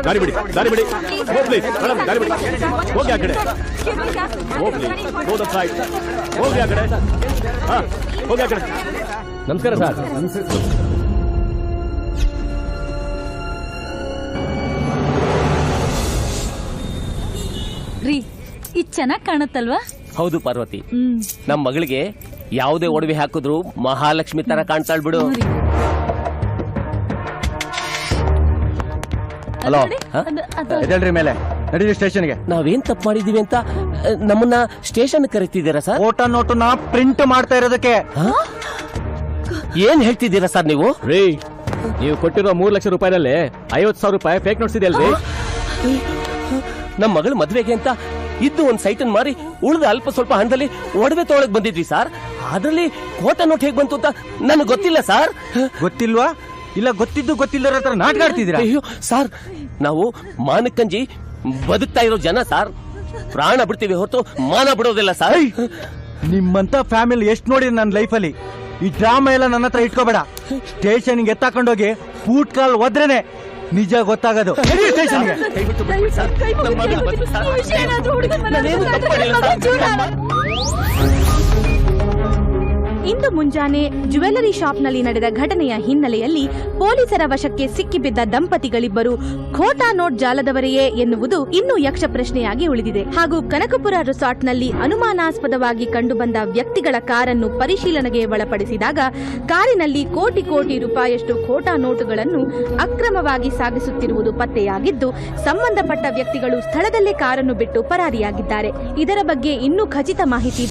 ದಾರಿ ಬಿಡಿ ಹೋಗ್ಲಿ ಮೇಡಮ್, ದಾರಿ ಬಿಡಿ. ಹೋಗಿ ಆ ಕಡೆ ಹೋಗ್ಲಿ, ಹೋಗಿ ಆ ಕಡೆ. ಹಾ, ಹೋಗಿ ಆ ಕಡೆ. ನಮಸ್ಕಾರ ಸರ್. ರೀ, ಇದು ಚೆನ್ನಾಗಿ ಕಾಣುತ್ತಲ್ವಾ? ಹೌದು ಪಾರ್ವತಿ, ನಮ್ಮ ಮಗಳಿಗೆ ಯಾವುದೇ ಒಡವೆ ಹಾಕಿದ್ರು ಮಹಾಲಕ್ಷ್ಮಿ ತರ ಕಾಣ್ತಾಳ್ ಬಿಡು. ಹಲೋ, ಎದ್ದೇಳ್ರಿ ಮೇಲೆ, ನಡೀರಿ ಸ್ಟೇಷನ್ಗೆ. ನಾವೇನ್ ತಪ್ಪು ಮಾಡಿದೀವಿ ಅಂತ ನಮ್ಮನ್ನ ಸ್ಟೇಷನ್ ಕರೀತಿದ್ದೀರಾ ಸರ್? ಓಟ ನೋಟನ್ನ ಪ್ರಿಂಟ್ ಮಾಡ್ತಾ ಇರೋದಕ್ಕೆ. ಏನ್ ಹೇಳ್ತಿದ್ದೀರಾ ಸರ್ ನೀವು? ರೀ, ನೀವು ಕೊಟ್ಟಿರೋ 3 ಲಕ್ಷ ರೂಪಾಯಿನಲ್ಲಿ 50,000 ರೂಪಾಯಿ ಫೇಕ್ ನೋಟ್ಸ್ ಇದೆ ಅಲ್ರಿ? ನಮ್ಮ ಮಗಳ ಮದ್ವೆಗೆ ಅಂತ ಇದ್ದು ಒಂದ್ ಸೈಟನ್ ಮಾರಿ ಉಳಿದ ಅಲ್ಪ ಸ್ವಲ್ಪ ಹಣದಲ್ಲಿ ಒಡವೆ ತಗೊಳಕ್ ಬಂದಿದ್ವಿ ಸರ್. ಅದ್ರಲ್ಲಿ ಕೋಟ ನೋಟ್ ಹೇಗ್ ಬಂತು ಅಂತ ನನಗೆ ಗೊತ್ತಿಲ್ಲ ಸರ್. ಗೊತ್ತಿಲ್ವಾ? ಇಲ್ಲ ಗೊತ್ತಿದ್ದು ಗೊತ್ತಿಲ್ಲರ ಹತ್ರ ನಾಟಕ ಆಡ್ತಿದ್ದೀರಾ? ಅಯ್ಯೋ ಸರ್, ನಾವು ಮಾನಕ್ಕಂಜಿ ಬದುಕ್ತಾ ಇರೋ ಜನ ಸರ್. ಪ್ರಾಣ ಬಿಡ್ತೀವಿ ಹೊರತು ಮಾನ ಬಿಡೋದಿಲ್ಲ ಸರ್. ನಿಮ್ಮಂತ ಫ್ಯಾಮಿಲಿ ಎಷ್ಟು ನೋಡಿ ನನ್ನ ಲೈಫಲ್ಲಿ. ಈ ಡ್ರಾಮಾ ಎಲ್ಲ ನನ್ನ ಹತ್ರ ಇಟ್ಕೋಬೇಡ. ಸ್ಟೇಷನ್ಗೆ ಎತ್ತಾಕೊಂಡೋಗಿ ಬೂಟ್ ಕಾಲ್ ಒದ್ರೇನೆ ನಿಜ ಗೊತ್ತಾಗೋದು. ಸ್ಟೇಷನ್ಗೆ ಇಂದು ಮುಂಜಾನೆ ಜ್ಯುವೆಲ್ಲರಿ ಶಾಪ್ನಲ್ಲಿ ನಡೆದ ಘಟನೆಯ ಹಿನ್ನೆಲೆಯಲ್ಲಿ ಪೊಲೀಸರ ವಶಕ್ಕೆ ಸಿಕ್ಕಿಬಿದ್ದ ದಂಪತಿಗಳಿಬ್ಬರು ಖೋಟಾ ನೋಟ್ ಜಾಲದವರೆಯೇ ಎನ್ನುವುದು ಇನ್ನೂ ಯಕ್ಷ ಪ್ರಶ್ನೆಯಾಗಿ ಉಳಿದಿದೆ. ಹಾಗೂ ಕನಕಪುರ ರೆಸಾರ್ಟ್ನಲ್ಲಿ ಅನುಮಾನಾಸ್ಪದವಾಗಿ ಕಂಡುಬಂದ ವ್ಯಕ್ತಿಗಳ ಕಾರನ್ನು ಪರಿಶೀಲನೆಗೆ ಒಳಪಡಿಸಿದಾಗ ಕಾರಿನಲ್ಲಿ ಕೋಟಿ ರೂಪಾಯಿಯಷ್ಟು ಖೋಟಾ ನೋಟುಗಳನ್ನು ಅಕ್ರಮವಾಗಿ ಸಾಗಿಸುತ್ತಿರುವುದು ಪತ್ತೆಯಾಗಿದ್ದು, ಸಂಬಂಧಪಟ್ಟ ವ್ಯಕ್ತಿಗಳು ಸ್ಥಳದಲ್ಲೇ ಕಾರನ್ನು ಬಿಟ್ಟು ಪರಾರಿಯಾಗಿದ್ದಾರೆ. ಇದರ ಬಗ್ಗೆ ಇನ್ನೂ ಖಚಿತ ಮಾಹಿತಿ